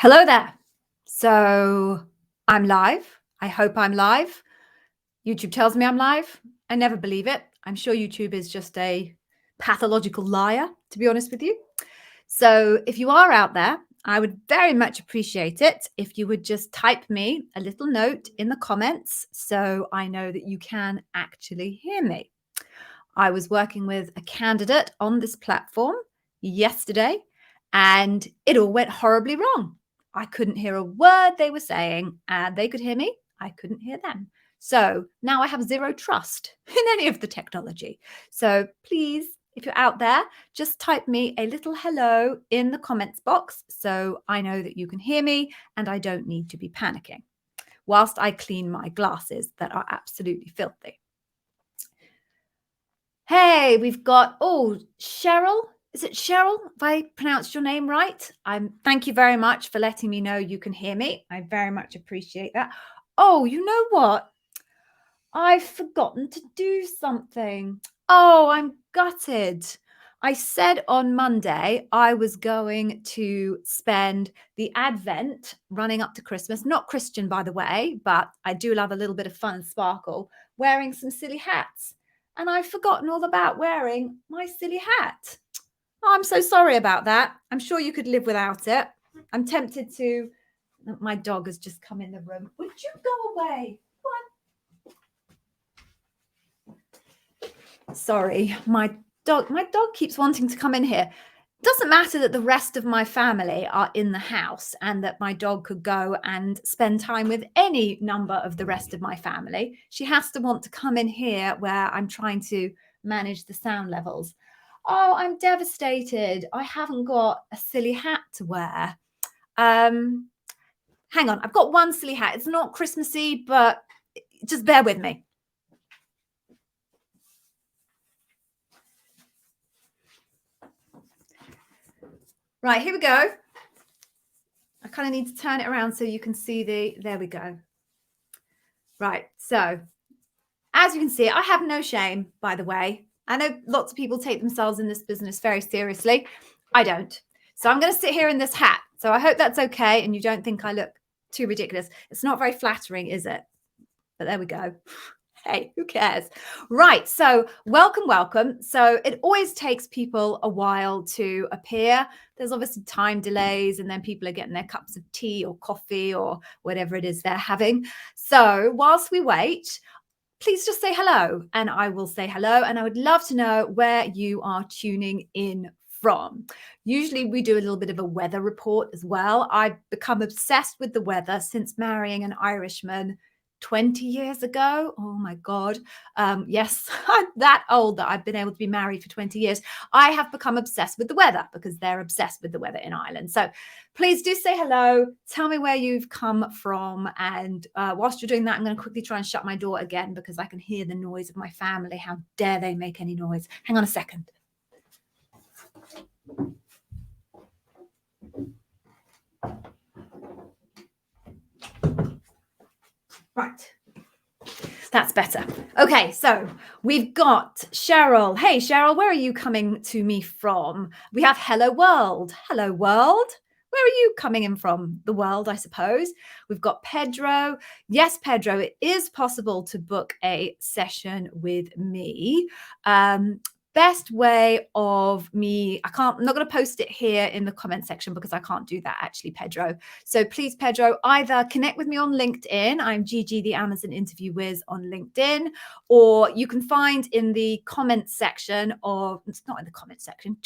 Hello there. So I'm live. I hope I'm live. YouTube tells me I'm live. I never believe it. I'm sure YouTube is just a pathological liar, to be honest with you. So if you are out there, I would very much appreciate it if you would just type me a little note in the comments so I know that you can actually hear me. I was working with a candidate on this platform yesterday and it all went horribly wrong. I couldn't hear a word they were saying and they could hear me. I couldn't hear them. So now I have zero trust in any of the technology. So please, if you're out there, just type me a little hello in the comments box so I know that you can hear me and I don't need to be panicking whilst I clean my glasses that are absolutely filthy. Hey, we've got, Cheryl. Is it Cheryl? Have I pronounced your name right? Thank you very much for letting me know you can hear me. I very much appreciate that. Oh, you know what? I've forgotten to do something. Oh, I'm gutted. I said on Monday I was going to spend the Advent running up to Christmas, not Christian, by the way, but I do love a little bit of fun and sparkle, wearing some silly hats. And I've forgotten all about wearing my silly hat. Oh, I'm so sorry about that. I'm sure you could live without it. I'm tempted to. My dog has just come in the room. Would you go away? What? Sorry, my dog keeps wanting to come in here. It doesn't matter that the rest of my family are in the house and that my dog could go and spend time with any number of the rest of my family. She has to want to come in here where I'm trying to manage the sound levels. Oh, I'm devastated. I haven't got a silly hat to wear. Hang on, I've got one silly hat. It's not Christmassy, but just bear with me. Right, here we go. I kind of need to turn it around so you can see there we go. Right, so as you can see, I have no shame, by the way. I know lots of people take themselves in this business very seriously. I don't. So I'm going to sit here in this hat. So I hope that's okay and you don't think I look too ridiculous. It's not very flattering, is it? But there we go. Hey, who cares? Right. So welcome. So it always takes people a while to appear. There's obviously time delays and then people are getting their cups of tea or coffee or whatever it is they're having. So whilst we wait, please just say hello and I will say hello. And I would love to know where you are tuning in from. Usually we do a little bit of a weather report as well. I've become obsessed with the weather since marrying an Irishman 20 years ago. Oh my God. Yes, I'm that old that I've been able to be married for 20 years. I have become obsessed with the weather because they're obsessed with the weather in Ireland. So please do say hello. Tell me where you've come from. And whilst you're doing that, I'm going to quickly try and shut my door again because I can hear the noise of my family. How dare they make any noise? Hang on a second. Right. That's better. Okay, so we've got Cheryl. Hey, Cheryl, where are you coming to me from? We have Hello World. Hello World. Where are you coming in from? The world, I suppose. We've got Pedro. Yes, Pedro, it is possible to book a session with me. Best way of me, I'm not going to post it here in the comment section because I can't do that actually, Pedro. So please, Pedro, either connect with me on LinkedIn. I'm Gigi, the Amazon interview whiz on LinkedIn, or you can find in the comment section it's not in the comment section,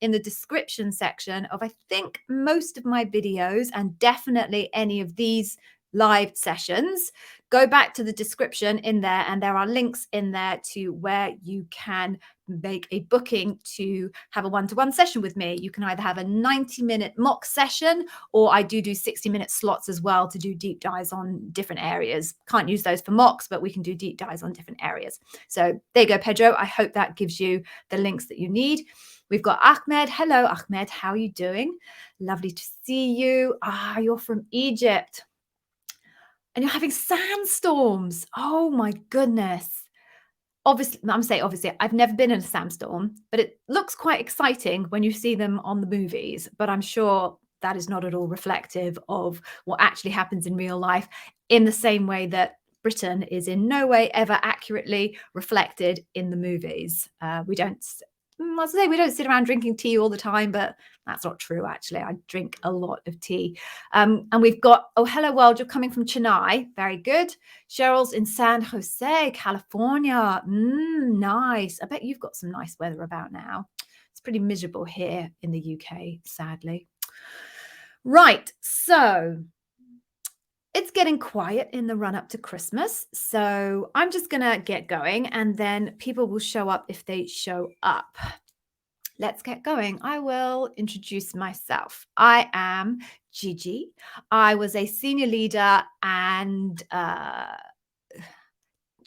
in the description section of, I think, most of my videos and definitely any of these live sessions. Go back to the description in there and there are links in there to where you can make a booking to have a one-to-one session with me. You can either have a 90-minute mock session or I do 60-minute slots as well to do deep dives on different areas. Can't use those for mocks, but we can do deep dives on different areas. So there you go, Pedro. I hope that gives you the links that you need. We've got Ahmed. Hello, Ahmed. How are you doing? Lovely to see you. You're from Egypt. And you're having sandstorms. Oh my goodness. Obviously, I've never been in a sandstorm, but it looks quite exciting when you see them on the movies. But I'm sure that is not at all reflective of what actually happens in real life, in the same way that Britain is in no way ever accurately reflected in the movies. We don't sit around drinking tea all the time, but that's not true, actually. I drink a lot of tea. And we've got, oh, hello world, you're coming from Chennai. Very good. Cheryl's in San Jose, California. Nice. I bet you've got some nice weather about now. It's pretty miserable here in the UK, sadly. Right, so it's getting quiet in the run up to Christmas. So I'm just going to get going, and then people will show up if they show up. Let's get going. I will introduce myself. I am Gigi. I was a senior leader, and do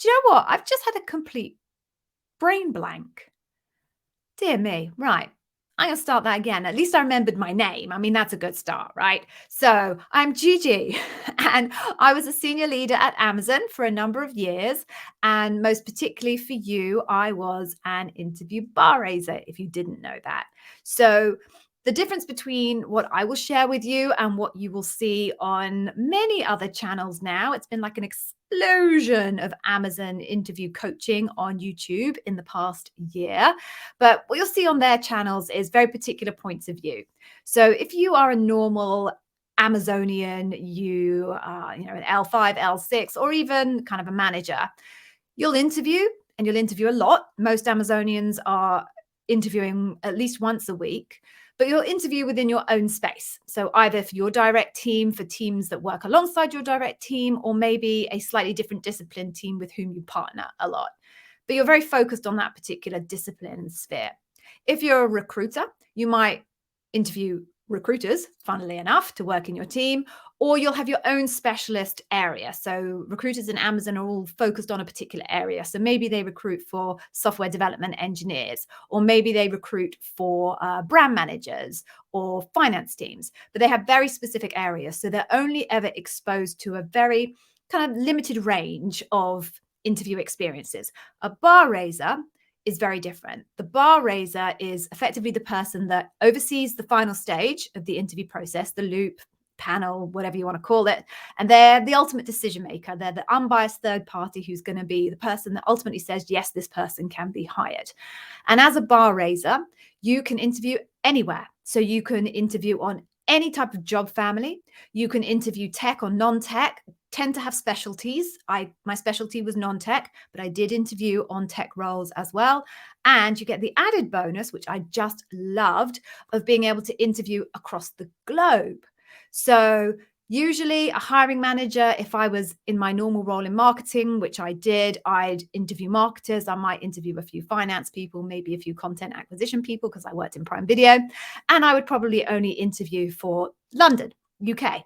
you know what? I've just had a complete brain blank. Dear me. Right. I'm going to start that again. At least I remembered my name. I mean, that's a good start, right? So I'm Gigi, and I was a senior leader at Amazon for a number of years. And most particularly for you, I was an interview bar raiser, if you didn't know that. So the difference between what I will share with you and what you will see on many other channels now, it's been like an explosion of Amazon interview coaching on YouTube in the past year. But what you'll see on their channels is very particular points of view. So if you are a normal Amazonian, you are, an L5, L6, or even kind of a manager, you'll interview, and you'll interview a lot. Most Amazonians are interviewing at least once a week. But you'll interview within your own space. So either for your direct team, for teams that work alongside your direct team, or maybe a slightly different discipline team with whom you partner a lot. But you're very focused on that particular discipline and sphere. If you're a recruiter, you might interview recruiters, funnily enough, to work in your team, or you'll have your own specialist area. So recruiters in Amazon are all focused on a particular area. So maybe they recruit for software development engineers, or maybe they recruit for brand managers or finance teams, but they have very specific areas. So they're only ever exposed to a very kind of limited range of interview experiences. A bar raiser is very different. The bar raiser is effectively the person that oversees the final stage of the interview process, the loop, panel, whatever you want to call it. And they're the ultimate decision maker. They're the unbiased third party who's going to be the person that ultimately says, yes, this person can be hired. And as a bar raiser, you can interview anywhere. So you can interview on any type of job family. You can interview tech or non-tech, tend to have specialties. My specialty was non-tech, but I did interview on tech roles as well. And you get the added bonus, which I just loved, of being able to interview across the globe. So usually a hiring manager, if I was in my normal role in marketing, which I did, I'd interview marketers. I might interview a few finance people, maybe a few content acquisition people, because I worked in Prime Video. And I would probably only interview for London, UK.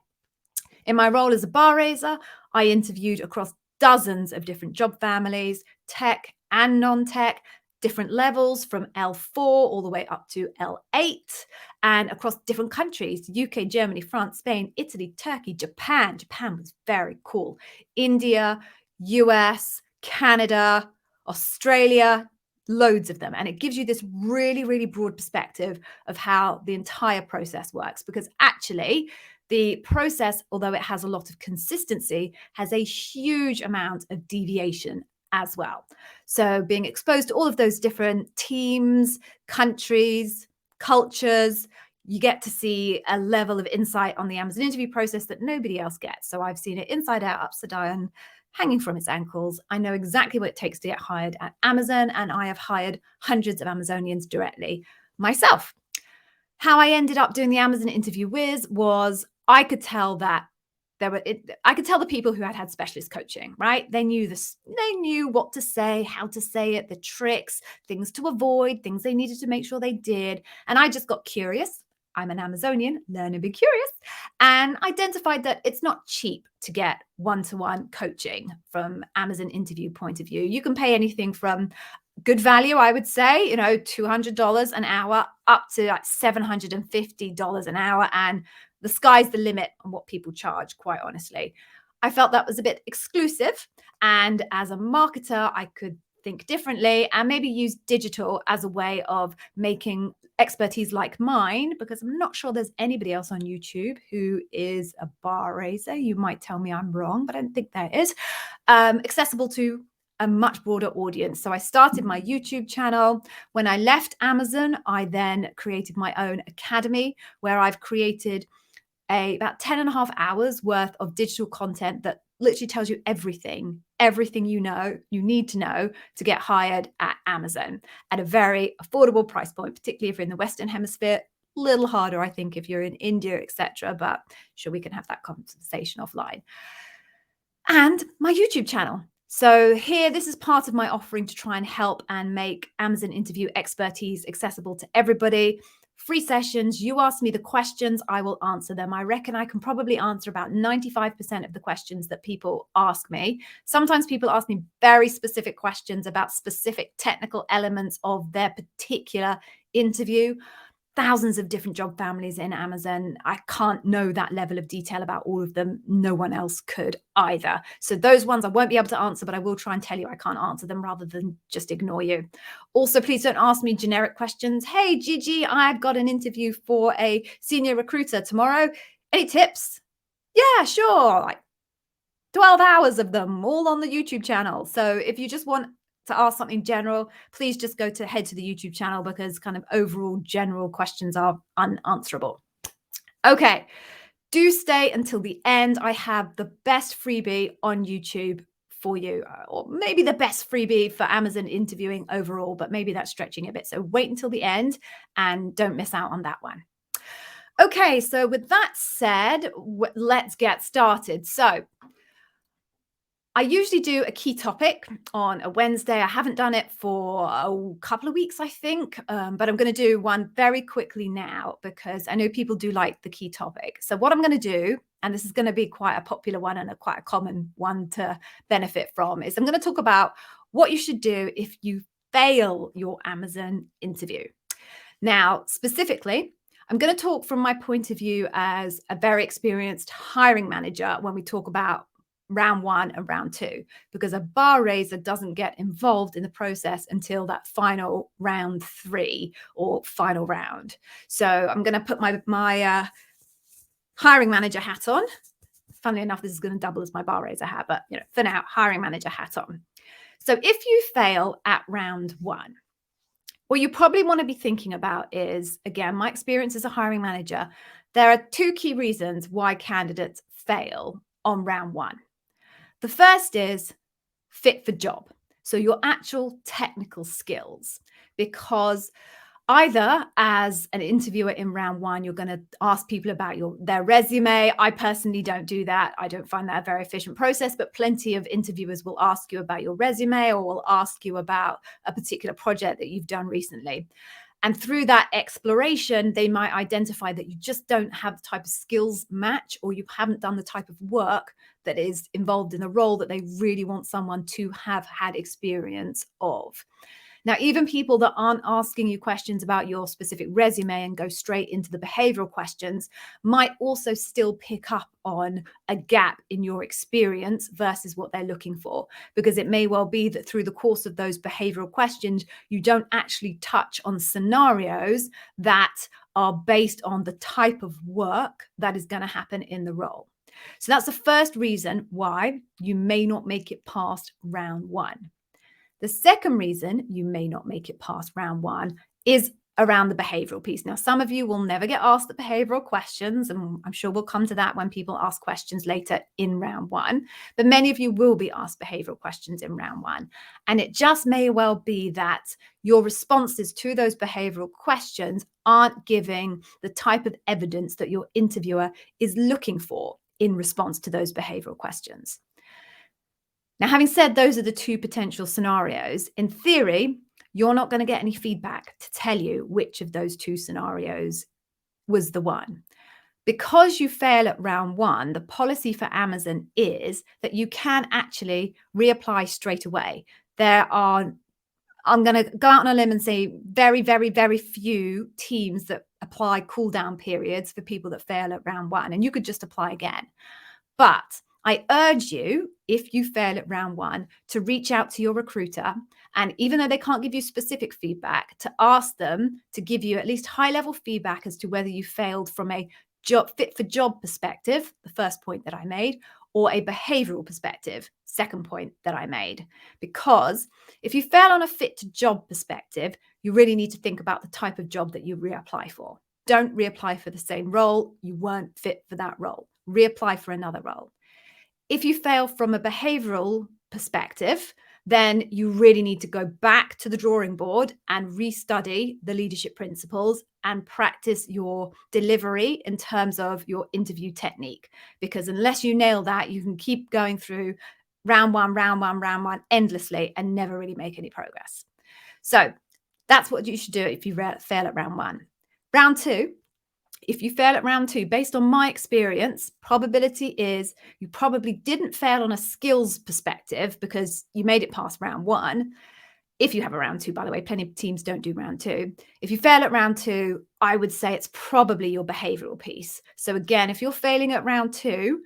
In my role as a bar raiser, I interviewed across dozens of different job families, tech and non-tech, different levels from L4 all the way up to L8, and across different countries: UK, Germany, France, Spain, Italy, Turkey, Japan. Japan was very cool. India, US, Canada, Australia, loads of them. And it gives you this really, really broad perspective of how the entire process works, because actually the process, although it has a lot of consistency, has a huge amount of deviation as well. So being exposed to all of those different teams, countries, cultures, you get to see a level of insight on the Amazon interview process that nobody else gets. So I've seen it inside out, upside down, hanging from its ankles. I know exactly what it takes to get hired at Amazon, and I have hired hundreds of Amazonians directly myself. How I ended up doing the Amazon interview whiz was I could tell that I could tell the people who had specialist coaching, right? They knew this, they knew what to say, how to say it, the tricks, things to avoid, things they needed to make sure they did. And I just got curious. I'm an Amazonian, learn and be curious, and identified that it's not cheap to get one-to-one coaching from Amazon interview point of view. You can pay anything from good value, I would say, $200 an hour up to like $750 an hour. And the sky's the limit on what people charge, quite honestly. I felt that was a bit exclusive. And as a marketer, I could think differently and maybe use digital as a way of making expertise like mine, because I'm not sure there's anybody else on YouTube who is a bar raiser. You might tell me I'm wrong, but I don't think there is. Accessible to a much broader audience. So I started my YouTube channel. When I left Amazon, I then created my own academy where I've created about 10 and a half hours worth of digital content that literally tells you everything you need to know to get hired at Amazon at a very affordable price point, particularly if you're in the Western Hemisphere. A little harder, I think, if you're in India, etc. But sure, we can have that conversation offline. And my YouTube channel. So here, this is part of my offering to try and help and make Amazon interview expertise accessible to everybody. Free sessions, you ask me the questions, I will answer them. I reckon I can probably answer about 95% of the questions that people ask me. Sometimes people ask me very specific questions about specific technical elements of their particular interview. Thousands of different job families in Amazon. I can't know that level of detail about all of them. No one else could either. So those ones I won't be able to answer, but I will try and tell you I can't answer them rather than just ignore you. Also, please don't ask me generic questions. Hey, Gigi, I've got an interview for a senior recruiter tomorrow. Any tips? Yeah, sure. Like 12 hours of them all on the YouTube channel. So if you just want to ask something general, please just head to the YouTube channel, because kind of overall general questions are unanswerable. Okay, do stay until the end. I have the best freebie on YouTube for you, or maybe the best freebie for Amazon interviewing overall, but maybe that's stretching a bit. So wait until the end and don't miss out on that one. Okay, so with that said, let's get started. So I usually do a key topic on a Wednesday. I haven't done it for a couple of weeks, I think, but I'm going to do one very quickly now because I know people do like the key topic. So what I'm going to do, and this is going to be quite a popular one and quite a common one to benefit from, is I'm going to talk about what you should do if you fail your Amazon interview. Now, specifically, I'm going to talk from my point of view as a very experienced hiring manager when we talk about round 1 and round 2, because a bar raiser doesn't get involved in the process until that final round 3 or final round. So I'm going to put my hiring manager hat on. Funnily enough, this is going to double as my bar raiser hat, but for now, hiring manager hat on. So if you fail at round 1, what you probably want to be thinking about is, again, my experience as a hiring manager, there are 2 key reasons why candidates fail on round 1. The first is fit for job. So your actual technical skills, because either as an interviewer in round 1, you're going to ask people about their resume. I personally don't do that. I don't find that a very efficient process, but plenty of interviewers will ask you about your resume or will ask you about a particular project that you've done recently. And through that exploration, they might identify that you just don't have the type of skills match, or you haven't done the type of work that is involved in the role that they really want someone to have had experience of. Now, even people that aren't asking you questions about your specific resume and go straight into the behavioral questions might also still pick up on a gap in your experience versus what they're looking for, because it may well be that through the course of those behavioral questions, you don't actually touch on scenarios that are based on the type of work that is going to happen in the role. So that's the first reason why you may not make it past round 1. The second reason you may not make it past round 1 is around the behavioral piece. Now, some of you will never get asked the behavioral questions, and I'm sure we'll come to that when people ask questions later in round 1, but many of you will be asked behavioral questions in round 1. And it just may well be that your responses to those behavioral questions aren't giving the type of evidence that your interviewer is looking for in response to those behavioral questions. Now, having said those are the 2 potential scenarios, in theory, you're not going to get any feedback to tell you which of those 2 scenarios was the one. Because you fail at round 1, the policy for Amazon is that you can actually reapply straight away. I'm going to go out on a limb and say very, very, very few teams that apply cool down periods for people that fail at round 1, and you could just apply again. But I urge you, if you fail at round one, to reach out to your recruiter. And even though they can't give you specific feedback, to ask them to give you at least high-level feedback as to whether you failed from a job fit for job perspective, the first point that I made, or a behavioral perspective, second point that I made. Because if you fail on a fit to job perspective, you really need to think about the type of job that you reapply for. Don't reapply for the same role. You weren't fit for that role. Reapply for another role. If you fail from a behavioral perspective, then you really need to go back to the drawing board and restudy the leadership principles and practice your delivery in terms of your interview technique. Because unless you nail that, you can keep going through round one endlessly and never really make any progress. So that's what you should do if you fail at round one. Round two, if you fail at round two, based on my experience, probability is you probably didn't fail on a skills perspective because you made it past round one. If you have a round two, by the way, plenty of teams don't do round two. If you fail at round two, I would say it's probably your behavioral piece. So again, if you're failing at round two,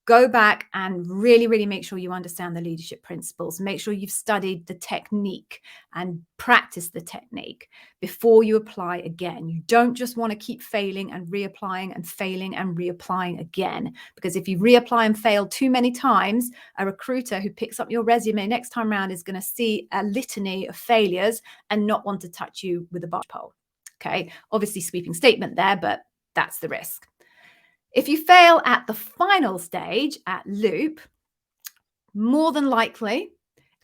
go back and really, really make sure you understand the leadership principles. Make sure you've studied the technique and practice the technique before you apply again. You don't just want to keep failing and reapplying and failing and reapplying again, because if you reapply and fail too many times, a recruiter who picks up your resume next time around is going to see a litany of failures and not want to touch you with a barge pole. Okay, obviously sweeping statement there, but that's the risk. If you fail at the final stage, at loop, more than likely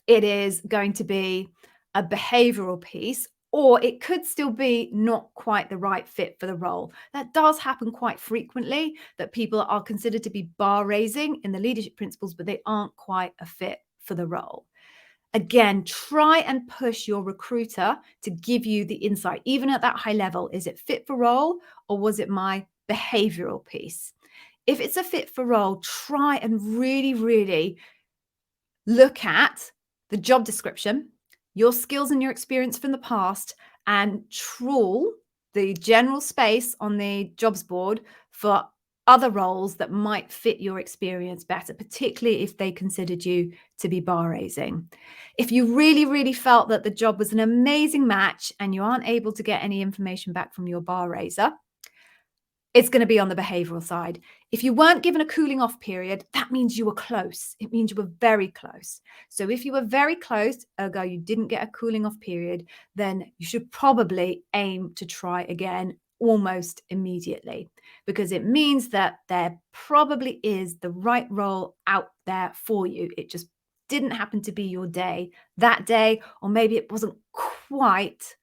it is going to be a behavioral piece, or it could still be not quite the right fit for the role. That does happen quite frequently, that people are considered to be bar raising in the leadership principles, but they aren't quite a fit for the role. Again, try and push your recruiter to give you the insight, even at that high level. Is it fit for role, or was it my behavioral piece? If it's a fit for role, try and really, really look at the job description, your skills and your experience from the past, and trawl the general space on the jobs board for other roles that might fit your experience better, particularly if they considered you to be bar raising. If you really, really felt that the job was an amazing match and you aren't able to get any information back from your bar raiser, it's going to be on the behavioral side. If you weren't given a cooling off period, that means you were close. It means you were very close. So if you were very close, ergo you didn't get a cooling off period, then you should probably aim to try again almost immediately, because it means that there probably is the right role out there for you. It just didn't happen to be your day that day, or maybe it wasn't quite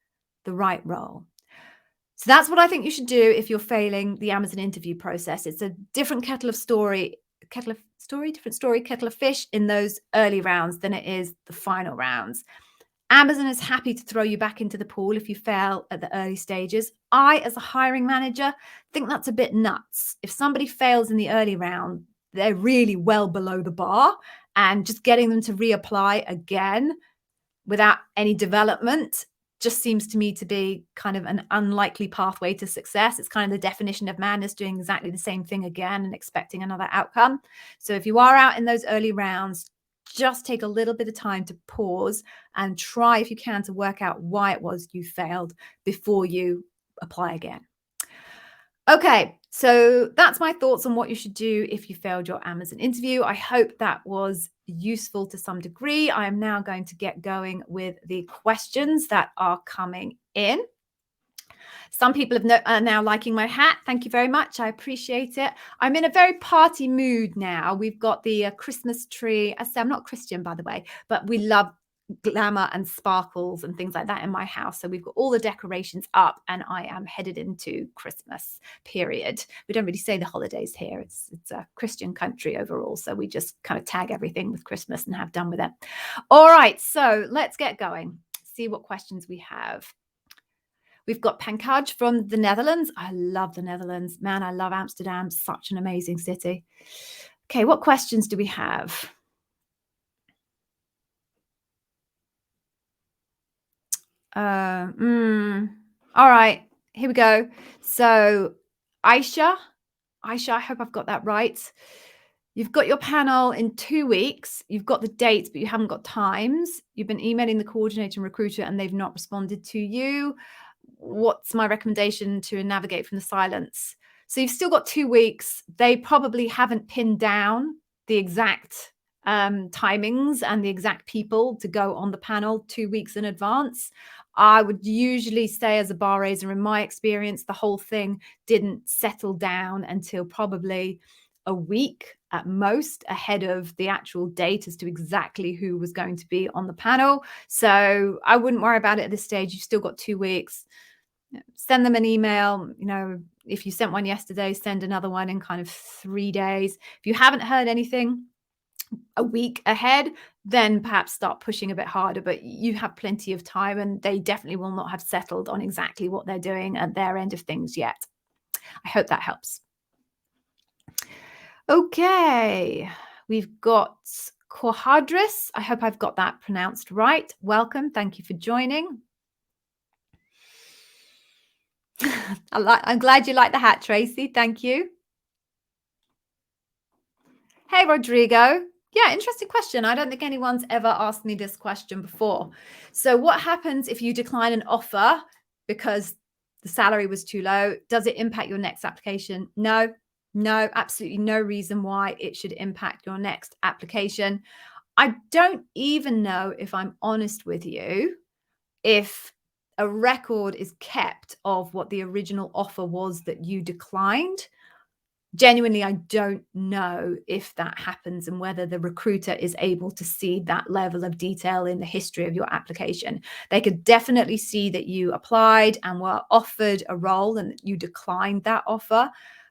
the right role. So that's what I think you should do if you're failing the Amazon interview process. It's a different kettle of fish in those early rounds than it is the final rounds. Amazon is happy to throw you back into the pool if you fail at the early stages. I, as a hiring manager, think that's a bit nuts. If somebody fails in the early round, they're really well below the bar, and just getting them to reapply again without any development just seems to me to be kind of an unlikely pathway to success. It's kind of the definition of madness, doing exactly the same thing again and expecting another outcome. So if you are out in those early rounds, just take a little bit of time to pause and try, if you can, to work out why it was you failed before you apply again. Okay, so that's my thoughts on what you should do if you failed your Amazon interview. I hope that was useful to some degree. I am now going to get going with the questions that are coming in. Some people are now liking my hat. Thank you very much. I appreciate it. I'm in a very party mood now. We've got the Christmas tree. I say I'm not Christian, by the way, but we love glamour and sparkles and things like that in my house. So we've got all the decorations up and I am headed into Christmas period. We don't really say the holidays here. It's a Christian country overall. So we just kind of tag everything with Christmas and have done with it. All right. So let's get going. See what questions we have. We've got Pankaj from the Netherlands. I love the Netherlands. Man, I love Amsterdam. Such an amazing city. Okay, what questions do we have? All right, here we go. So Aisha, I hope I've got that right. You've got your panel in 2 weeks. You've got the dates, but you haven't got times. You've been emailing the coordinator and recruiter and they've not responded to you. What's my recommendation to navigate from the silence? So you've still got 2 weeks. They probably haven't pinned down the exact timings and the exact people to go on the panel 2 weeks in advance. I would usually say, as a bar raiser, in my experience, the whole thing didn't settle down until probably a week at most ahead of the actual date as to exactly who was going to be on the panel. So I wouldn't worry about it at this stage. You've still got 2 weeks. Send them an email. You know, if you sent one yesterday, send another one in kind of 3 days. If you haven't heard anything a week ahead, then perhaps start pushing a bit harder, but you have plenty of time and they definitely will not have settled on exactly what they're doing at their end of things yet. I hope that helps. Okay, we've got Quahadris. I hope I've got that pronounced right. Welcome. Thank you for joining. I'm glad you like the hat, Tracy. Thank you. Hey, Rodrigo. Yeah, interesting question. I don't think anyone's ever asked me this question before. So what happens if you decline an offer because the salary was too low? Does it impact your next application? No, absolutely no reason why it should impact your next application. I don't even know, if I'm honest with you, if a record is kept of what the original offer was that you declined. Genuinely, I don't know if that happens and whether the recruiter is able to see that level of detail in the history of your application. They could definitely see that you applied and were offered a role and that you declined that offer.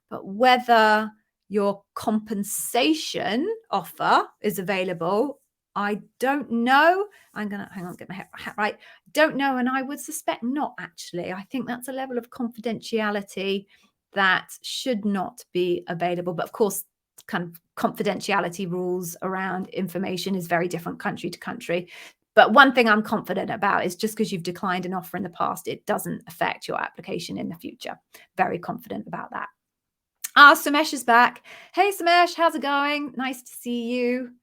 But whether your compensation offer is available, I don't know. I'm going to, hang on, get my hat right. Don't know. And I would suspect not, actually. I think that's a level of confidentiality that should not be available. But of course, kind of confidentiality rules around information is very different country to country. But one thing I'm confident about is just because you've declined an offer in the past, it doesn't affect your application in the future. Very confident about that. Sumesh is back. Hey, Sumesh, how's it going? Nice to see you.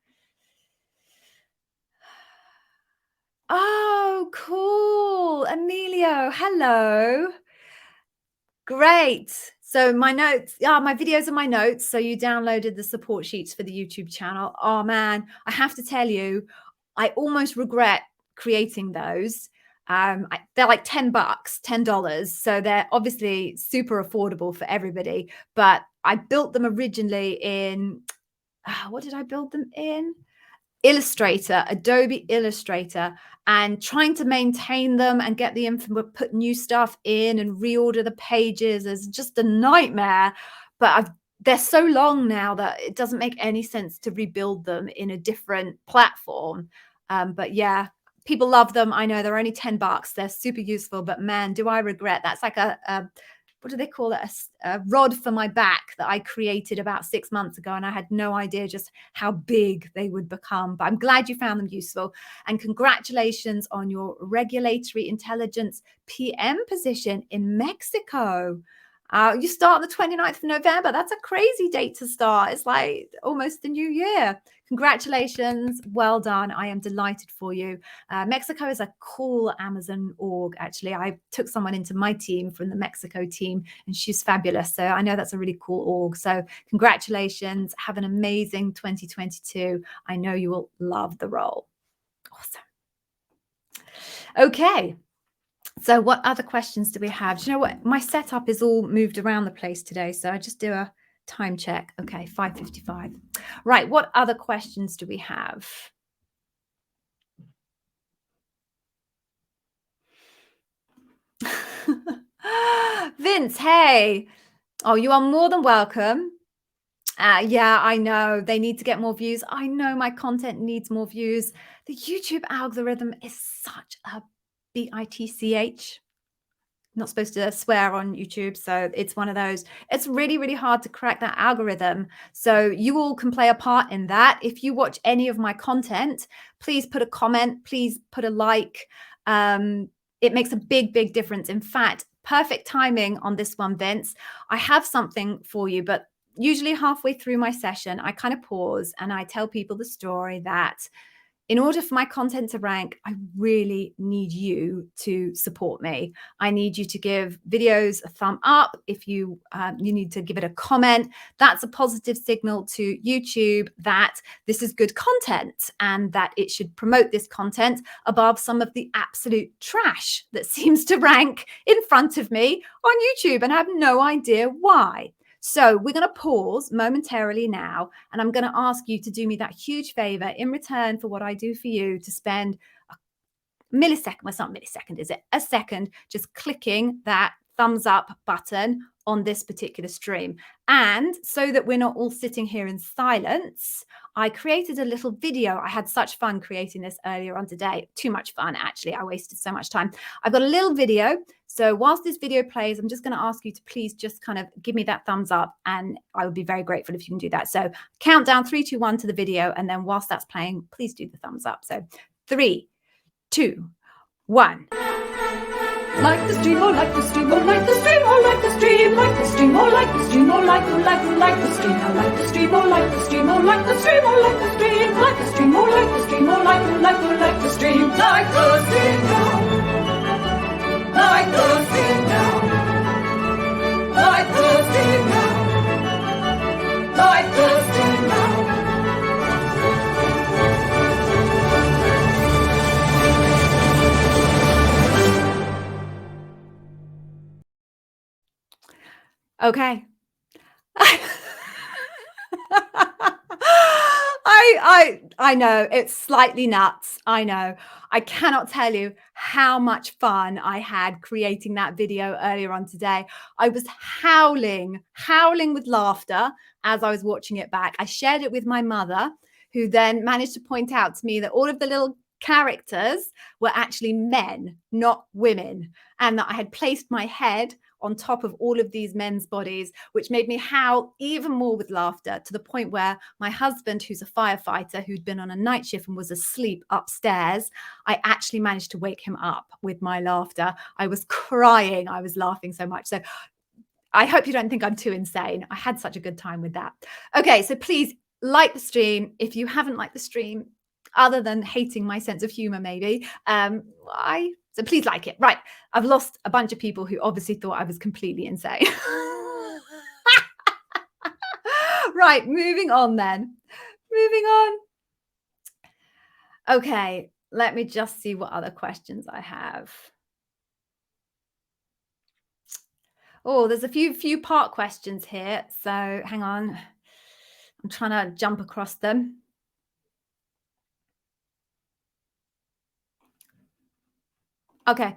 Oh, cool. Emilio, hello. Great. So my notes, my videos are my notes. So you downloaded the support sheets for the YouTube channel. Oh man, I have to tell you, I almost regret creating those. They're like $10, $10. So they're obviously super affordable for everybody. But I built them originally in, what did I build them in? Illustrator, Adobe Illustrator, and trying to maintain them and get the info, put new stuff in and reorder the pages is just a nightmare. But they're so long now that it doesn't make any sense to rebuild them in a different platform. But yeah, people love them. I know they're only $10. They're super useful, but man, do I regret. That's like a what do they call it? A rod for my back that I created about 6 months ago. And I had no idea just how big they would become. But I'm glad you found them useful. And congratulations on your regulatory intelligence PM position in Mexico. You start on the 29th of November. That's a crazy date to start. It's like almost the new year. Congratulations. Well done. I am delighted for you. Mexico is a cool Amazon org, actually. I took someone into my team from the Mexico team, and she's fabulous. So I know that's a really cool org. So congratulations. Have an amazing 2022. I know you will love the role. Awesome. Okay. So what other questions do we have? Do you know what? My setup is all moved around the place today. So I just do a time check. Okay, 5:55. Right. What other questions do we have? Vince, hey. Oh, you are more than welcome. Yeah, I know. They need to get more views. I know my content needs more views. The YouTube algorithm is such a bitch. Not supposed to swear on YouTube. So it's one of those, it's really, really hard to crack that algorithm. So you all can play a part in that. If you watch any of my content, please put a comment, please put a like. It makes a big, big difference. In fact, perfect timing on this one, Vince. I have something for you, but usually halfway through my session, I kind of pause and I tell people the story that in order for my content to rank, I really need you to support me. I need you to give videos a thumb up. If you need to give it a comment, that's a positive signal to YouTube that this is good content and that it should promote this content above some of the absolute trash that seems to rank in front of me on YouTube. And I have no idea why. So we're going to pause momentarily now, and I'm going to ask you to do me that huge favor in return for what I do for you, to spend a millisecond, well, it's not a millisecond, is it? A second, just clicking that thumbs up button on this particular stream. And so that we're not all sitting here in silence, I created a little video. I had such fun creating this earlier on today. Too much fun, actually. I wasted so much time. I've got a little video. So whilst this video plays, I'm just going to ask you to please just kind of give me that thumbs up, and I would be very grateful if you can do that. So countdown 3, 2, 1 to the video, and then whilst that's playing, please do the thumbs up. So 3, 2, 1. Like the stream, or like the stream, or like the stream, or like the stream, like the stream, or like the stream, or like the stream, I like the stream, or like the stream, or like the stream, or like the stream, like the stream, or like the stream, or like the stream, like the stream now, like the stream now, like the stream now, like the stream now. Okay. I know it's slightly nuts. I know. I cannot tell you how much fun I had creating that video earlier on today. I was howling with laughter as I was watching it back. I shared it with my mother, who then managed to point out to me that all of the little characters were actually men, not women, and that I had placed my head on top of all of these men's bodies, which made me howl even more with laughter, to the point where my husband, who's a firefighter, who'd been on a night shift and was asleep upstairs, I actually managed to wake him up with my laughter. I was crying. I was laughing so much. So I hope you don't think I'm too insane. I had such a good time with that. Okay, so please like the stream. If you haven't liked the stream, other than hating my sense of humor, maybe, so please like it. Right. I've lost a bunch of people who obviously thought I was completely insane. Right. Moving on then. Moving on. Okay. Let me just see what other questions I have. Oh, there's a few part questions here. So hang on. I'm trying to jump across them. Okay.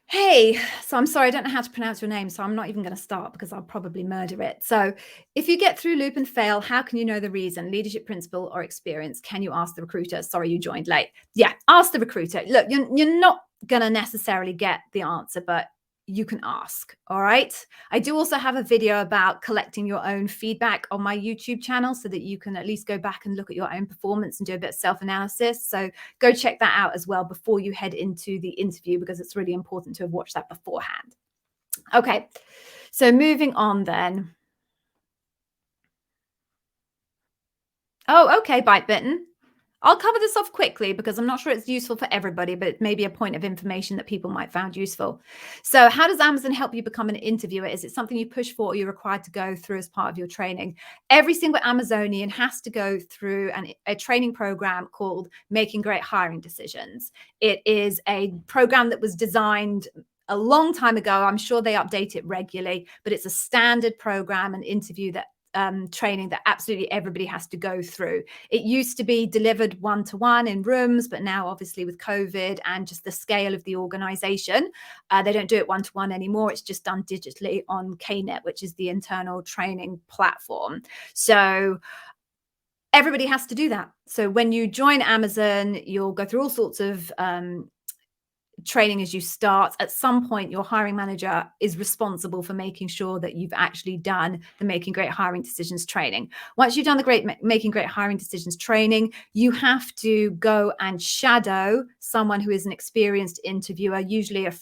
Hey, so I'm sorry, I don't know how to pronounce your name, so I'm not even going to start because I'll probably murder it. So if you get through loop and fail, how can you know the reason? Leadership principle or experience? Can you ask the recruiter? Sorry, you joined late. Yeah, ask the recruiter. Look, you're not going to necessarily get the answer, but you can ask. All right. I do also have a video about collecting your own feedback on my YouTube channel, so that you can at least go back and look at your own performance and do a bit of self-analysis. So go check that out as well before you head into the interview, because it's really important to have watched that beforehand. Okay. So moving on then. Oh, okay, Bite Bitten. I'll cover this off quickly because I'm not sure it's useful for everybody, but it may be a point of information that people might find useful. So how does Amazon help you become an interviewer? Is it something you push for or you're required to go through as part of your training? Every single Amazonian has to go through a training program called Making Great Hiring Decisions. It is a program that was designed a long time ago. I'm sure they update it regularly, but it's a standard program and interview that training that absolutely everybody has to go through. It used to be delivered one-to-one in rooms, but now obviously with COVID and just the scale of the organization, they don't do it one-to-one anymore. It's just done digitally on KNet, which is the internal training platform. So everybody has to do that. So when you join Amazon, you'll go through all sorts of training as you start. At some point, your hiring manager is responsible for making sure that you've actually done the Making Great Hiring Decisions training. Once you've done the Making Great Hiring Decisions training, you have to go and shadow someone who is an experienced interviewer, usually a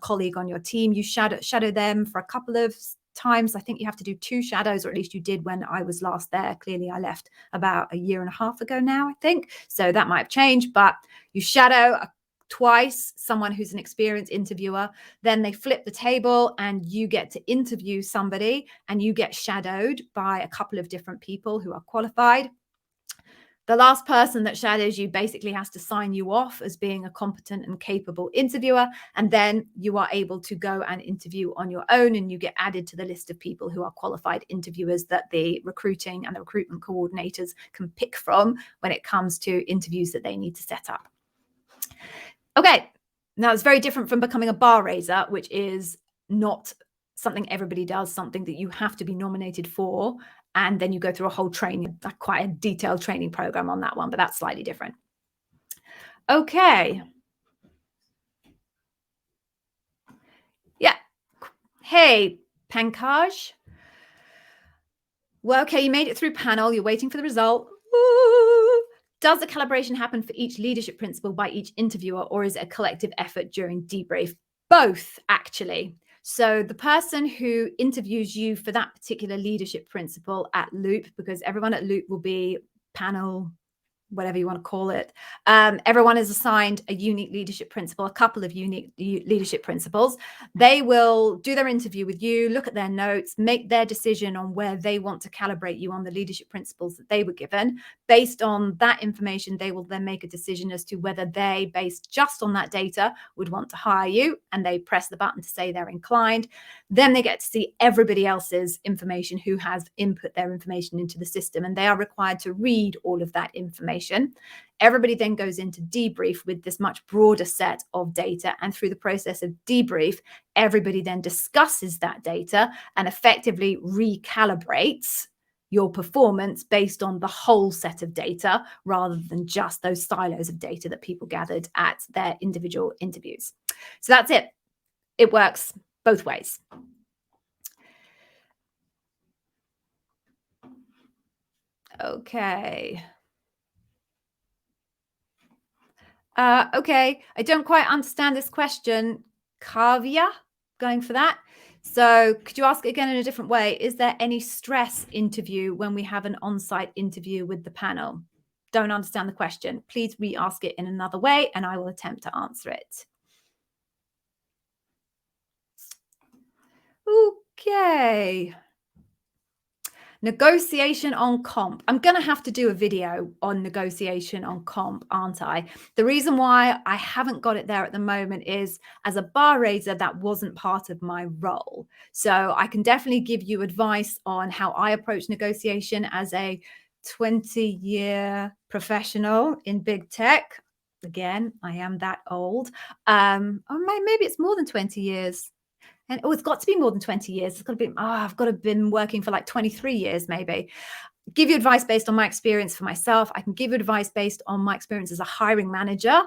colleague on your team. You shadow them for a couple of times. I think you have to do 2 shadows, or at least you did when I was last there. Clearly, I left about a year and a half ago now, I think. So that might have changed, but you shadow twice someone who's an experienced interviewer. Then they flip the table and you get to interview somebody, and you get shadowed by a couple of different people who are qualified. The last person that shadows you basically has to sign you off as being a competent and capable interviewer, and then you are able to go and interview on your own, and you get added to the list of people who are qualified interviewers that the recruiting and the recruitment coordinators can pick from when it comes to interviews that they need to set up. Okay, now it's very different from becoming a bar raiser, which is not something everybody does, something that you have to be nominated for. And then you go through a whole training, quite a detailed training program on that one, but that's slightly different. Okay. Yeah. Hey, Pankaj. Well, okay, you made it through panel. You're waiting for the result. Ooh. Does the calibration happen for each leadership principle by each interviewer, or is it a collective effort during debrief? Both, actually. So the person who interviews you for that particular leadership principle at Loop, because everyone at Loop will be panel, whatever you want to call it. Everyone is assigned a unique leadership principle, a couple of unique leadership principles. They will do their interview with you, look at their notes, make their decision on where they want to calibrate you on the leadership principles that they were given. Based on that information, they will then make a decision as to whether they, based just on that data, would want to hire you, and they press the button to say they're inclined. Then they get to see everybody else's information who has input their information into the system, and they are required to read all of that information. Everybody then goes into debrief with this much broader set of data, and through the process of debrief, everybody then discusses that data and effectively recalibrates your performance based on the whole set of data rather than just those silos of data that people gathered at their individual interviews. So that's it. It works both ways. Okay. Okay, I don't quite understand this question. Kavya, going for that. So could you ask it again in a different way? Is there any stress interview when we have an on-site interview with the panel? Don't understand the question. Please re-ask it in another way and I will attempt to answer it. Okay. Negotiation on comp. I'm going to have to do a video on negotiation on comp, aren't I? The reason why I haven't got it there at the moment is, as a bar raiser, that wasn't part of my role. So I can definitely give you advice on how I approach negotiation as a 20-year professional in big tech. Again, I am that old. Or maybe it's more than 20 years. And it's got to be more than 20 years. It's got to be, I've got to have been working for like 23 years, maybe. Give you advice based on my experience for myself. I can give you advice based on my experience as a hiring manager,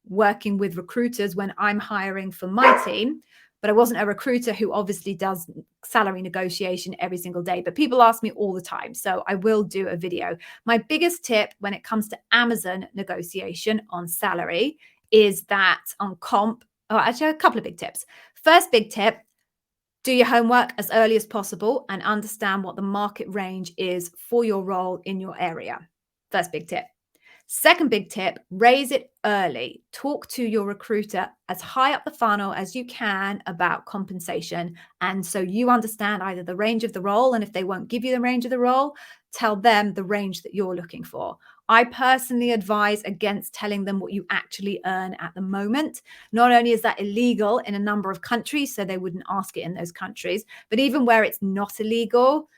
working with recruiters when I'm hiring for my team. But I wasn't a recruiter who obviously does salary negotiation every single day. But people ask me all the time. So I will do a video. My biggest tip when it comes to Amazon negotiation on salary is that on comp, actually a couple of big tips. First big tip, do your homework as early as possible and understand what the market range is for your role in your area. First big tip. Second big tip, raise it early. Talk to your recruiter as high up the funnel as you can about compensation. And so you understand either the range of the role, and if they won't give you the range of the role, tell them the range that you're looking for. I personally advise against telling them what you actually earn at the moment. Not only is that illegal in a number of countries, so they wouldn't ask it in those countries, but even where it's not illegal,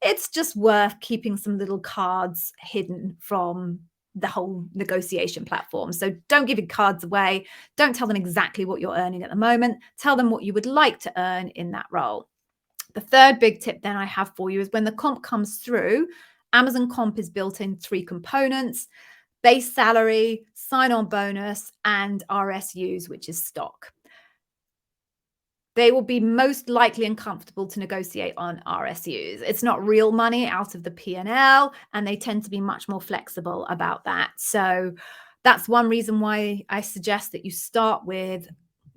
it's just worth keeping some little cards hidden from the whole negotiation platform. So don't give your cards away. Don't tell them exactly what you're earning at the moment. Tell them what you would like to earn in that role. The third big tip then I have for you is when the comp comes through, Amazon comp is built in 3 components: base salary, sign-on bonus, and RSUs, which is stock. They will be most likely and comfortable to negotiate on RSUs. It's not real money out of the P&L, and they tend to be much more flexible about that. So that's one reason why I suggest that you start with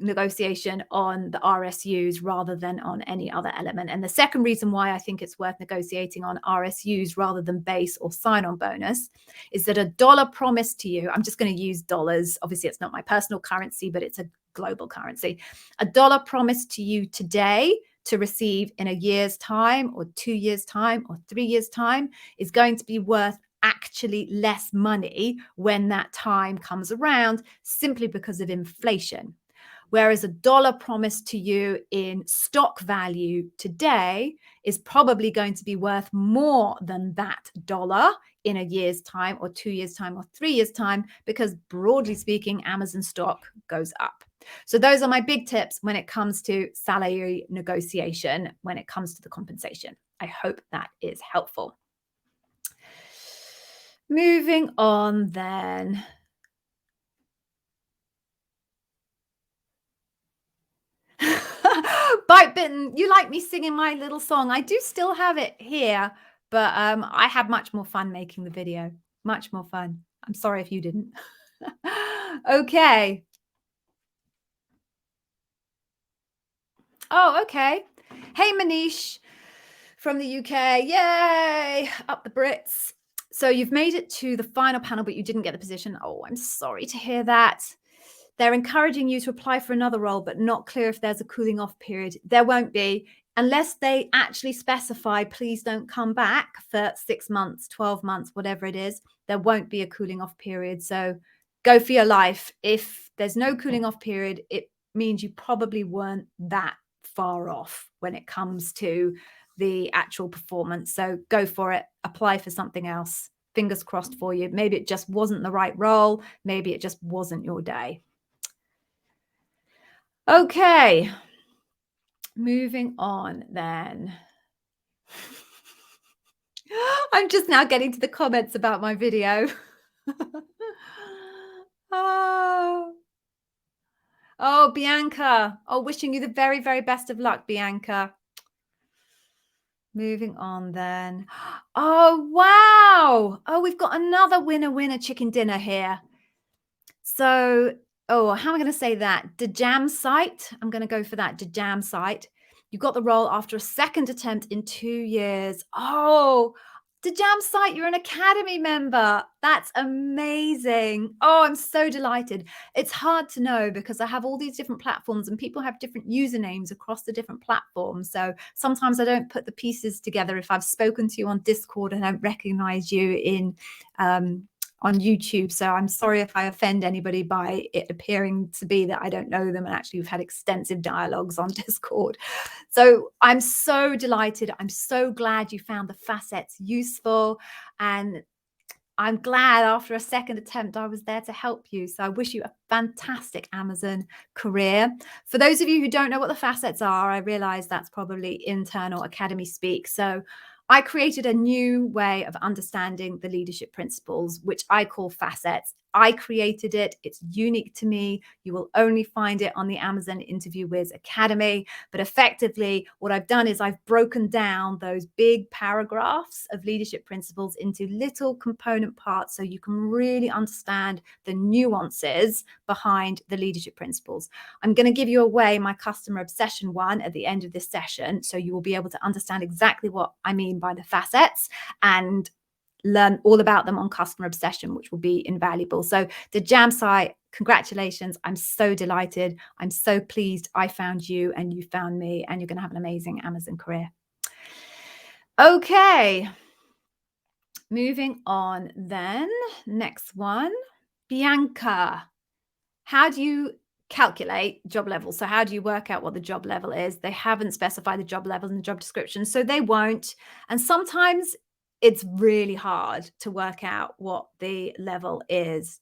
negotiation on the RSUs rather than on any other element. And the second reason why I think it's worth negotiating on RSUs rather than base or sign-on bonus is that a dollar promised to you, I'm just going to use dollars. Obviously, it's not my personal currency, but it's a global currency. A dollar promised to you today to receive in a year's time or 2 years' time or 3 years' time is going to be worth actually less money when that time comes around, simply because of inflation. Whereas a dollar promised to you in stock value today is probably going to be worth more than that dollar in a year's time or 2 years' time or 3 years' time, because broadly speaking, Amazon stock goes up. So those are my big tips when it comes to salary negotiation, when it comes to the compensation. I hope that is helpful. Moving on then. Bite Bitten, you like me singing my little song. I do still have it here, but I had much more fun making the video. Much more fun. I'm sorry if you didn't. Okay. Oh, okay. Hey, Manish from the UK. Yay! Up the Brits. So you've made it to the final panel, but you didn't get the position. Oh, I'm sorry to hear that. They're encouraging you to apply for another role, but not clear if there's a cooling off period. There won't be, unless they actually specify, please don't come back for 6 months, 12 months, whatever it is. There won't be a cooling off period. So go for your life. If there's no cooling off period, it means you probably weren't that far off when it comes to the actual performance. So go for it. Apply for something else. Fingers crossed for you. Maybe it just wasn't the right role. Maybe it just wasn't your day. Okay. Moving on then. I'm just now getting to the comments about my video. Oh, Bianca. Oh, wishing you the very, very best of luck, Bianca. Moving on then. Oh, wow. Oh, we've got another winner chicken dinner here. So, oh, how am I going to say that? Djamsite. I'm going to go for that. Djamsite. You got the role after a second attempt in 2 years. Oh, Djamsite, you're an Academy member. That's amazing. Oh, I'm so delighted. It's hard to know because I have all these different platforms and people have different usernames across the different platforms. So sometimes I don't put the pieces together. If I've spoken to you on Discord and I don't recognize you in on YouTube. So I'm sorry if I offend anybody by it appearing to be that I don't know them, and actually we've had extensive dialogues on Discord. So I'm so delighted. I'm so glad you found the facets useful, and I'm glad after a second attempt I was there to help you. So I wish you a fantastic Amazon career. For those of you who don't know what the facets are, I realize that's probably internal Academy speak. So I created a new way of understanding the leadership principles, which I call facets. I created it. It's unique to me. You will only find it on the Amazon Interview Wiz Academy. But effectively, what I've done is I've broken down those big paragraphs of leadership principles into little component parts so you can really understand the nuances behind the leadership principles. I'm going to give you away my customer obsession one at the end of this session, so you will be able to understand exactly what I mean by the facets and learn all about them on customer obsession, which will be invaluable. So the Djamsite, congratulations. I'm so delighted. I'm so pleased I found you and you found me, and you're going to have an amazing Amazon career. Okay. Moving on then. Next one. Bianca. How do you calculate job level? So how do you work out what the job level is? They haven't specified the job level in the job description, so they won't. And sometimes it's really hard to work out what the level is.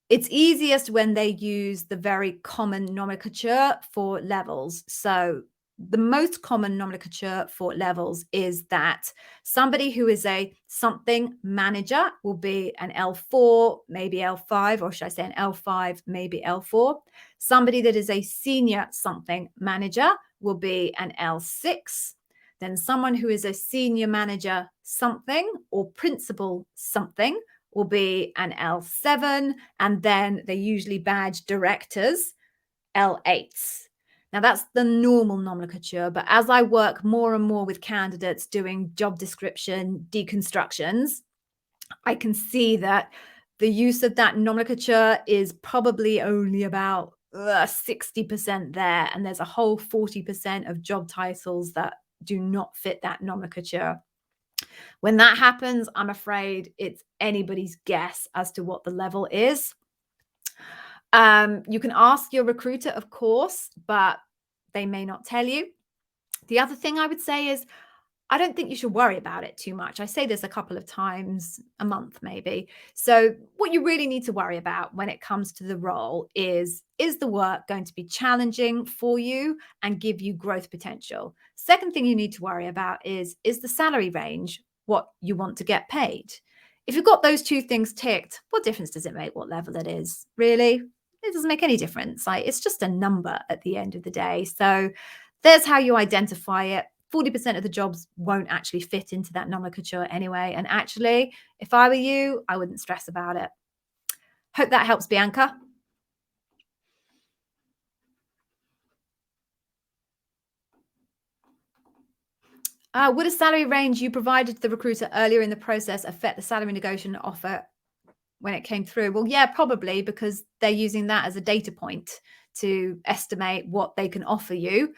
It's easiest when they use the very common nomenclature for levels. So the most common nomenclature for levels is that somebody who is a something manager will be an L4, maybe L5, or should I say an L5, maybe L4. Somebody that is a senior something manager will be an L6. Then someone who is a senior manager something or principal something will be an L7. And then they usually badge directors L8s. Now, that's the normal nomenclature, but as I work more and more with candidates doing job description deconstructions, I can see that the use of that nomenclature is probably only about 60% there, and there's a whole 40% of job titles that do not fit that nomenclature. When that happens, I'm afraid it's anybody's guess as to what the level is. You can ask your recruiter, of course, but they may not tell you. The other thing I would say is, I don't think you should worry about it too much. I say this a couple of times a month, maybe. So what you really need to worry about when it comes to the role is the work going to be challenging for you and give you growth potential? Second thing you need to worry about is the salary range what you want to get paid? If you've got those two things ticked, what difference does it make what level it is? Really? It doesn't make any difference. Like, it's just a number at the end of the day. So there's how you identify it. 40% of the jobs won't actually fit into that nomenclature anyway. And actually, if I were you, I wouldn't stress about it. Hope that helps, Bianca. Would a salary range you provided to the recruiter earlier in the process affect the salary negotiation offer when it came through? Well, yeah, probably, because they're using that as a data point to estimate what they can offer you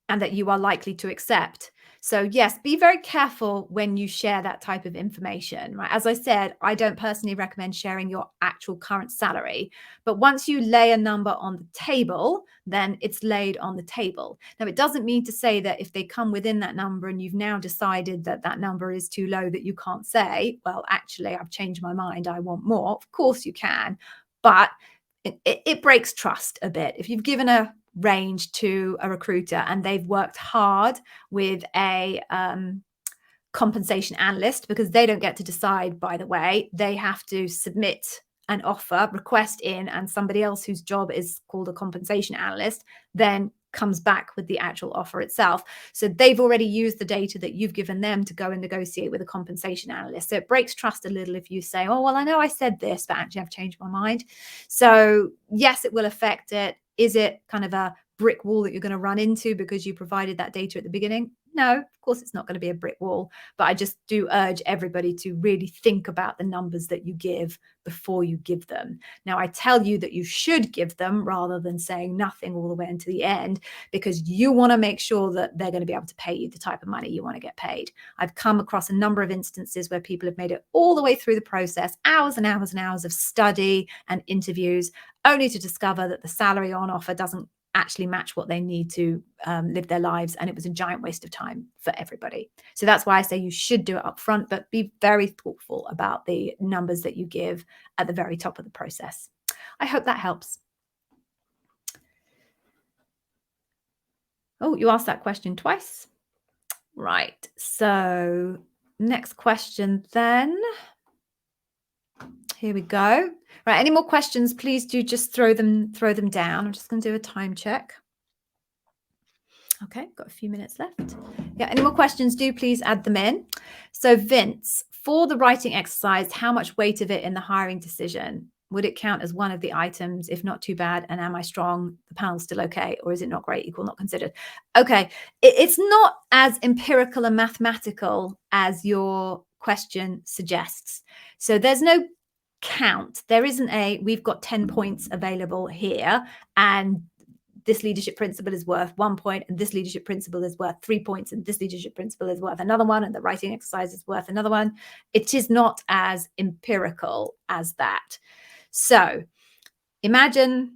and that you are likely to accept. So yes, be very careful when you share that type of information, right? As I said, I don't personally recommend sharing your actual current salary, but once you lay a number on the table, then it's laid on the table. Now, it doesn't mean to say that if they come within that number and you've now decided that that number is too low, that you can't say, well, actually, I've changed my mind, I want more. Of course you can, but it breaks trust a bit. If you've given a range to a recruiter and they've worked hard with a compensation analyst, because they don't get to decide, by the way, they have to submit an offer request in, and somebody else whose job is called a compensation analyst then comes back with the actual offer itself. So they've already used the data that you've given them to go and negotiate with a compensation analyst. So it breaks trust a little if you say, oh, well, I know I said this, but actually I've changed my mind. So yes, it will affect it. Is it kind of a brick wall that you're going to run into because you provided that data at the beginning? No, of course it's not going to be a brick wall, but I just do urge everybody to really think about the numbers that you give before you give them. Now, I tell you that you should give them rather than saying nothing all the way into the end, because you want to make sure that they're going to be able to pay you the type of money you want to get paid. I've come across a number of instances where people have made it all the way through the process, hours and hours and hours of study and interviews, only to discover that the salary on offer doesn't actually match what they need to live their lives, and it was a giant waste of time for everybody. So that's why I say you should do it up front, but be very thoughtful about the numbers that you give at the very top of the process. I hope that helps. Oh, you asked that question twice. Right. So next question then. Here we go. Right. Any more questions? Please do just throw them down. I'm just going to do a time check. Okay, got a few minutes left. Yeah, any more questions? Do please add them in. So Vince, for the writing exercise, how much weight of it in the hiring decision? Would it count as one of the items? If not, too bad. And am I strong? The panel's still okay. Or is it not great? Equal, not considered. Okay, it's not as empirical and mathematical as your question suggests. So there's no count. There isn't we've got 10 points available here, and this leadership principle is worth 1 point, and this leadership principle is worth 3 points, and this leadership principle is worth another one, and the writing exercise is worth another one. It is not as empirical as that. So imagine,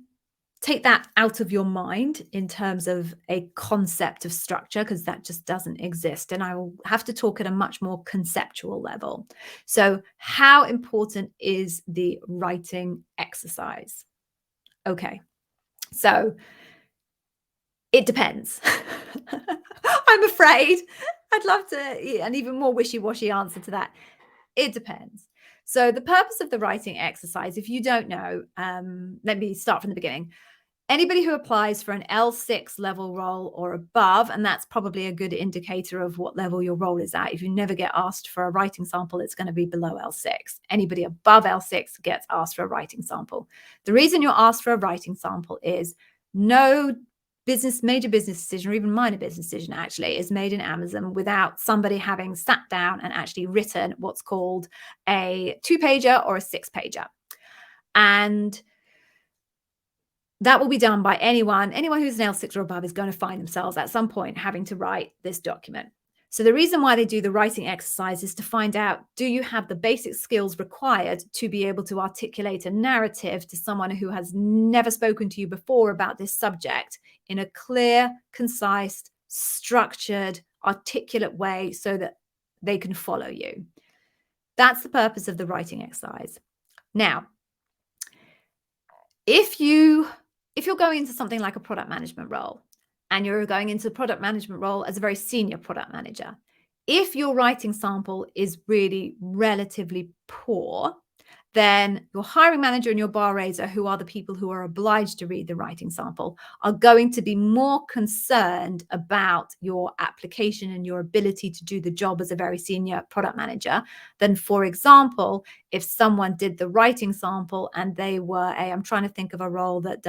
take that out of your mind in terms of a concept of structure, because that just doesn't exist. And I will have to talk at a much more conceptual level. So how important is the writing exercise? Okay, so it depends. I'm afraid. I'd love to, an even more wishy-washy answer to that. It depends. So the purpose of the writing exercise, if you don't know, let me start from the beginning. Anybody who applies for an L6 level role or above, and that's probably a good indicator of what level your role is at. If you never get asked for a writing sample, it's going to be below L6. Anybody above L6 gets asked for a writing sample. The reason you're asked for a writing sample is no major business decision, or even minor business decision actually, is made in Amazon without somebody having sat down and actually written what's called a 2-pager or a 6-pager. And that will be done by anyone who's an L6 or above is going to find themselves at some point having to write this document. So the reason why they do the writing exercise is to find out, do you have the basic skills required to be able to articulate a narrative to someone who has never spoken to you before about this subject in a clear, concise, structured, articulate way so that they can follow you. That's the purpose of the writing exercise. Now, if you're going into something like a product management role, and you're going into a product management role as a very senior product manager, if your writing sample is really relatively poor, then your hiring manager and your bar raiser, who are the people who are obliged to read the writing sample, are going to be more concerned about your application and your ability to do the job as a very senior product manager than, for example, if someone did the writing sample and they were I'm trying to think of a role that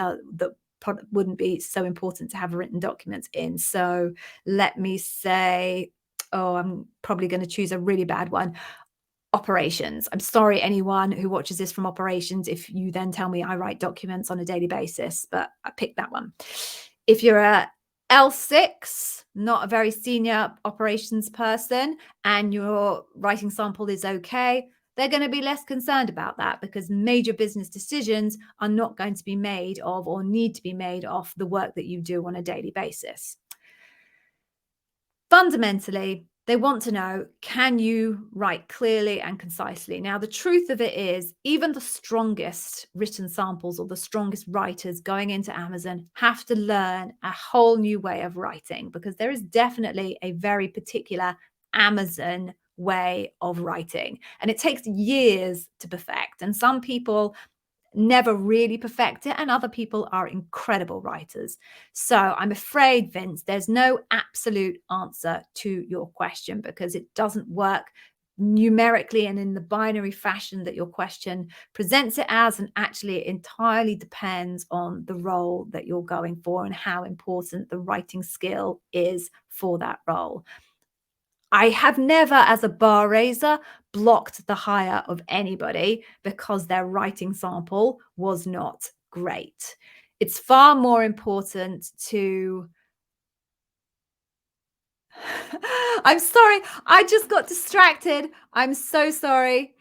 wouldn't be so important to have written documents in. So let me say, I'm probably going to choose a really bad one. Operations. I'm sorry, anyone who watches this from operations, if you then tell me I write documents on a daily basis, but I picked that one. If you're a L6, not a very senior operations person, and your writing sample is okay, they're going to be less concerned about that because major business decisions are not going to be made of or need to be made off the work that you do on a daily basis. Fundamentally, they want to know, can you write clearly and concisely? Now, the truth of it is, even the strongest written samples or the strongest writers going into Amazon have to learn a whole new way of writing because there is definitely a very particular Amazon way of writing. And it takes years to perfect. And some people never really perfect it, and other people are incredible writers. So I'm afraid, Vince, there's no absolute answer to your question because it doesn't work numerically and in the binary fashion that your question presents it as, and actually it entirely depends on the role that you're going for and how important the writing skill is for that role. I have never, as a bar raiser, blocked the hire of anybody because their writing sample was not great. It's far more important to... I'm sorry, I just got distracted. I'm so sorry.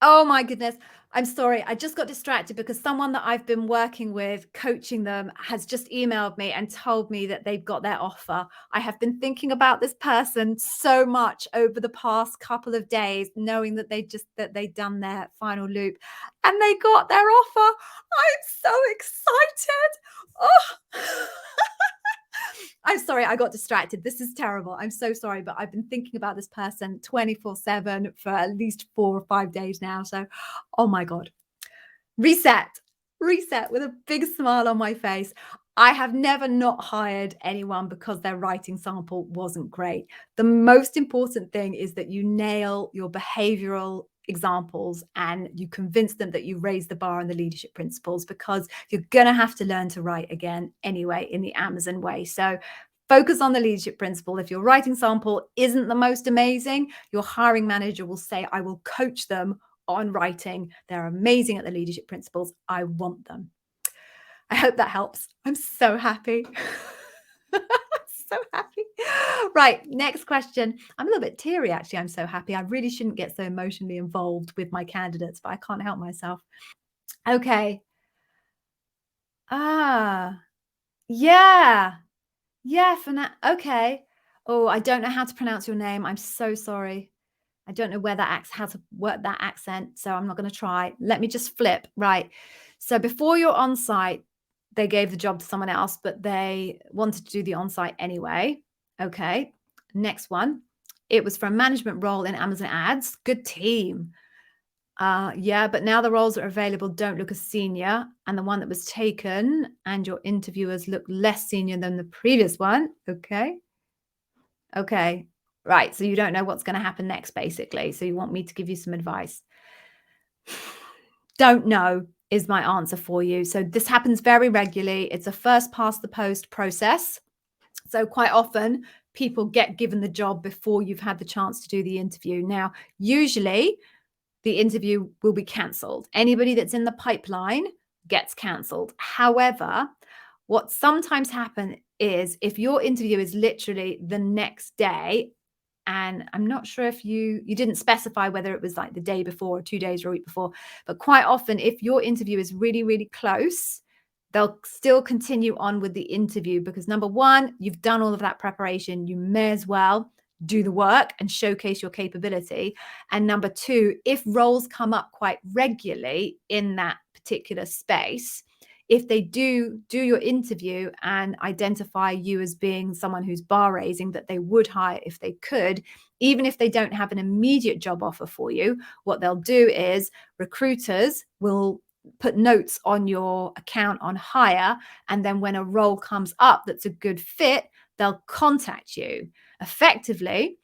Oh my goodness. I'm sorry. I just got distracted because someone that I've been working with, coaching them, has just emailed me and told me that they've got their offer. I have been thinking about this person so much over the past couple of days, knowing that they'd done their final loop and they got their offer. I'm so excited. Oh. I'm sorry, I got distracted. This is terrible. I'm so sorry, but I've been thinking about this person 24/7 for at least 4 or 5 days now. So, oh my God. Reset with a big smile on my face. I have never not hired anyone because their writing sample wasn't great. The most important thing is that you nail your behavioral examples and you convince them that you raise the bar on the leadership principles, because you're going to have to learn to write again anyway in the Amazon way. So focus on the leadership principle. If your writing sample isn't the most amazing, your hiring manager will say, I will coach them on writing. They're amazing at the leadership principles. I want them. I hope that helps. I'm so happy. So happy. Right, next question. I'm a little bit teary, actually. I'm so happy. I really shouldn't get so emotionally involved with my candidates, but I can't help myself. Okay. Yeah. Okay. Oh, I don't know how to pronounce your name. I'm so sorry. I don't know how to work that accent, so I'm not going to try. Let me just flip. Right. So before you're on site, they gave the job to someone else, but they wanted to do the on-site anyway. Okay. Next one. It was for a management role in Amazon ads. Good team. Yeah, but now the roles that are available don't look as senior, and the one that was taken and your interviewers look less senior than the previous one. Okay. Okay. Right. So you don't know what's going to happen next, basically. So you want me to give you some advice. Don't know is my answer for you. So this happens very regularly. It's a first past the post process. So quite often people get given the job before you've had the chance to do the interview. Now, usually the interview will be cancelled. Anybody that's in the pipeline gets cancelled. However, what sometimes happens is if your interview is literally the next day, and I'm not sure if you didn't specify whether it was like the day before or 2 days or a week before, but quite often if your interview is really, really close, they'll still continue on with the interview because number one, you've done all of that preparation. You may as well do the work and showcase your capability. And number two, if roles come up quite regularly in that particular space, if they do your interview and identify you as being someone who's bar raising that they would hire if they could, even if they don't have an immediate job offer for you, what they'll do is recruiters will put notes on your account on hire. And then when a role comes up that's a good fit, they'll contact you. Effectively,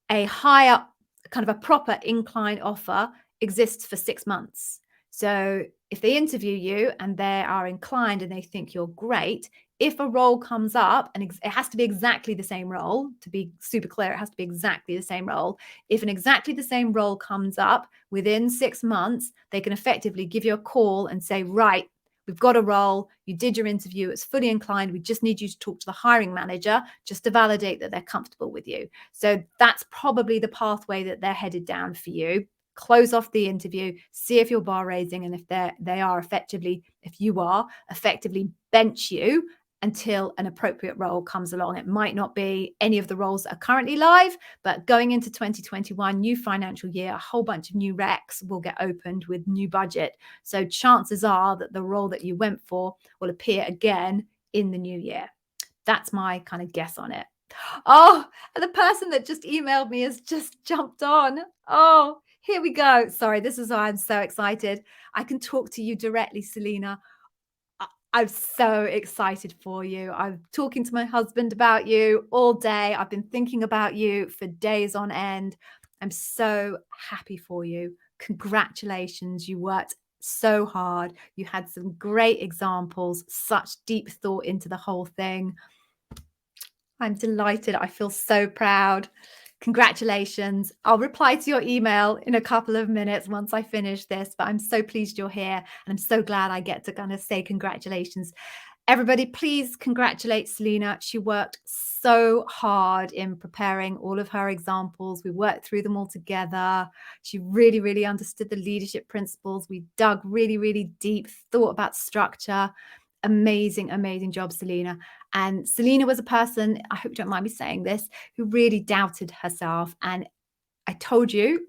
a higher kind of a proper incline offer exists for 6 months. So if they interview you and they are inclined and they think you're great, if a role comes up, and it has to be exactly the same role, to be super clear, it has to be exactly the same role. If an exactly the same role comes up within 6 months, they can effectively give you a call and say, right, we've got a role, you did your interview, it's fully inclined, we just need you to talk to the hiring manager just to validate that they're comfortable with you. So that's probably the pathway that they're headed down for you. Close off the interview, see if you're bar raising, and if they are effectively, if you are effectively, bench you until an appropriate role comes along. It might not be any of the roles that are currently live, but going into 2021, new financial year, a whole bunch of new recs will get opened with new budget. So chances are that the role that you went for will appear again in the new year. That's my kind of guess on it. Oh, and the person that just emailed me has just jumped on. Oh, here we go. Sorry, this is why I'm so excited. I can talk to you directly, Selina. I'm so excited for you. I'm talking to my husband about you all day. I've been thinking about you for days on end. I'm so happy for you. Congratulations. You worked so hard. You had some great examples, such deep thought into the whole thing. I'm delighted. I feel so proud. Congratulations. I'll reply to your email in a couple of minutes once I finish this, but I'm so pleased you're here and I'm so glad I get to kind of say congratulations. Everybody, please congratulate Selina. She worked so hard in preparing all of her examples. We worked through them all together. She really, really understood the leadership principles. We dug really, really deep, thought about structure. Amazing, amazing job, Selina. And Selina was a person, I hope you don't mind me saying this, who really doubted herself. And I told you,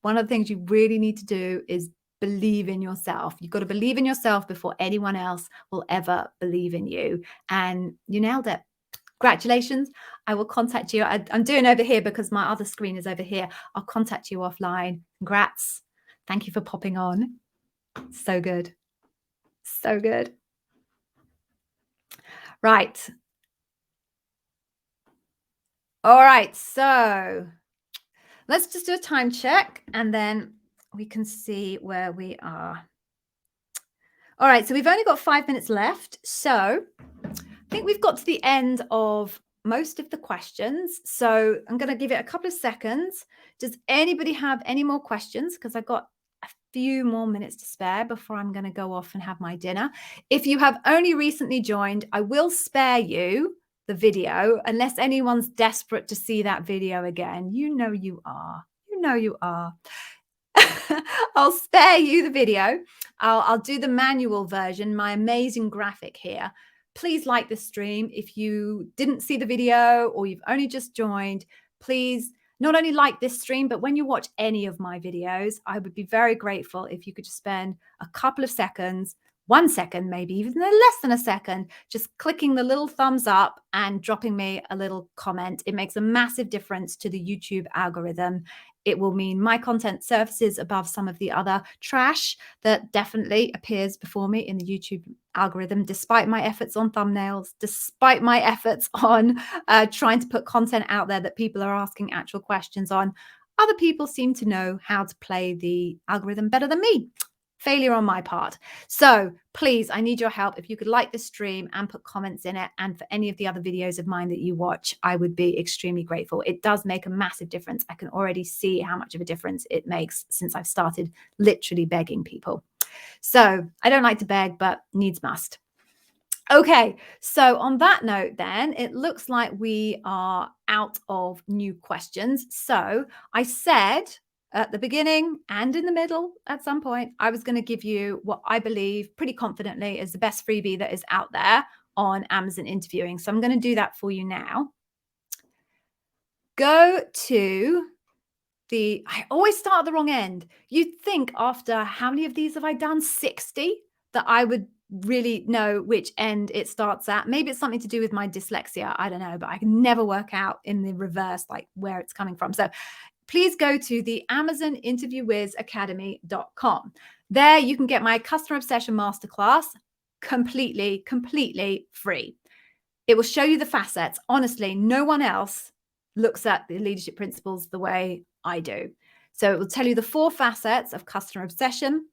one of the things you really need to do is believe in yourself. You've got to believe in yourself before anyone else will ever believe in you. And you nailed it. Congratulations. I will contact you. I'm doing over here because my other screen is over here. I'll contact you offline. Congrats. Thank you for popping on. So good. So good. Right. All right. So let's just do a time check and then we can see where we are. All right. So we've only got 5 minutes left. So I think we've got to the end of most of the questions. So I'm going to give it a couple of seconds. Does anybody have any more questions? Because I've got a few more minutes to spare before I'm going to go off and have my dinner. If you have only recently joined, I will spare you the video unless anyone's desperate to see that video again. You know you are. You know you are. I'll spare you the video. I'll do the manual version, my amazing graphic here. Please like the stream. If you didn't see the video or you've only just joined, please not only like this stream, but when you watch any of my videos, I would be very grateful if you could just spend a couple of seconds, 1 second, maybe even less than a second, just clicking the little thumbs up and dropping me a little comment. It makes a massive difference to the YouTube algorithm. It will mean my content surfaces above some of the other trash that definitely appears before me in the YouTube algorithm, despite my efforts on thumbnails, despite my efforts on trying to put content out there that people are asking actual questions on. Other people seem to know how to play the algorithm better than me. Failure on my part. So please, I need your help. If you could like this stream and put comments in it, and for any of the other videos of mine that you watch, I would be extremely grateful. It does make a massive difference. I can already see how much of a difference it makes since I've started literally begging people. So I don't like to beg, but needs must. Okay, so on that note then, it looks like we are out of new questions. So I said at the beginning and in the middle at some point, I was going to give you what I believe pretty confidently is the best freebie that is out there on Amazon interviewing. So I'm going to do that for you now. Go to I always start at the wrong end. You'd think after how many of these have I done? 60, that I would really know which end it starts at. Maybe it's something to do with my dyslexia. I don't know, but I can never work out in the reverse, like where it's coming from. So please go to the AmazonInterviewWizAcademy.com. There you can get my Customer Obsession Masterclass completely free. It will show you the facets. Honestly, no one else looks at the leadership principles the way I do. So it will tell you the 4 facets of customer obsession.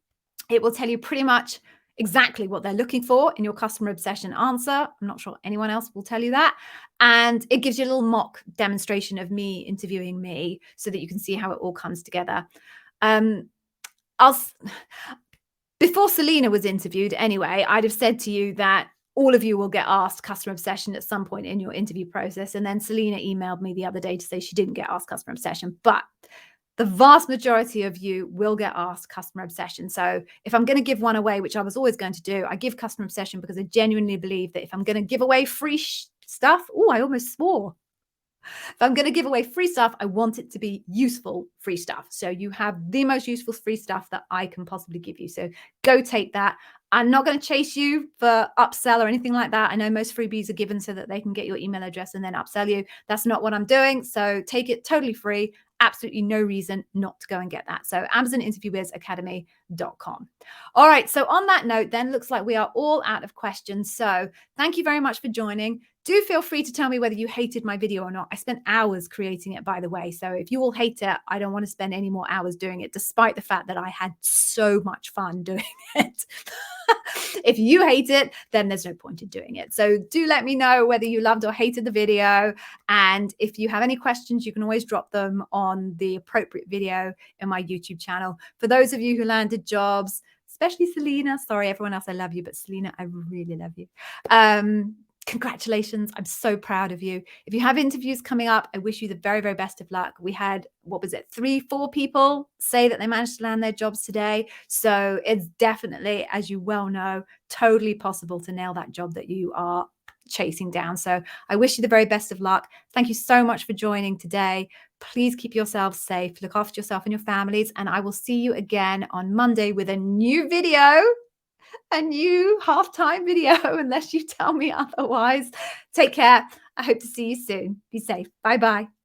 It will tell you pretty much exactly what they're looking for in your customer obsession answer. I'm not sure anyone else will tell you that. And it gives you a little mock demonstration of me interviewing me so that you can see how it all comes together. Before Selina was interviewed anyway, I'd have said to you that all of you will get asked customer obsession at some point in your interview process. And then Selina emailed me the other day to say she didn't get asked customer obsession, but the vast majority of you will get asked customer obsession. So if I'm going to give one away, which I was always going to do, I give customer obsession because I genuinely believe that if I'm going to give away free stuff, I almost swore. If I'm going to give away free stuff, I want it to be useful free stuff. So you have the most useful free stuff that I can possibly give you. So go take that. I'm not going to chase you for upsell or anything like that. I know most freebies are given so that they can get your email address and then upsell you. That's not what I'm doing. So take it totally free. Absolutely no reason not to go and get that. So AmazonInterviewWizAcademy.com. All right. So on that note, then looks like we are all out of questions. So thank you very much for joining. Do feel free to tell me whether you hated my video or not. I spent hours creating it, by the way. So if you all hate it, I don't want to spend any more hours doing it, despite the fact that I had so much fun doing it. If you hate it, then there's no point in doing it. So do let me know whether you loved or hated the video. And if you have any questions, you can always drop them on the appropriate video in my YouTube channel. For those of you who landed jobs, especially Selina, sorry, everyone else, I love you, but Selina, I really love you. Congratulations. I'm so proud of you. If you have interviews coming up, I wish you the very, very best of luck. We had, 3-4 people say that they managed to land their jobs today. So it's definitely, as you well know, totally possible to nail that job that you are chasing down. So I wish you the very best of luck. Thank you so much for joining today. Please keep yourselves safe. Look after yourself and your families. And I will see you again on Monday with a new video. A new halftime video, unless you tell me otherwise. Take care. I hope to see you soon. Be safe. Bye-bye.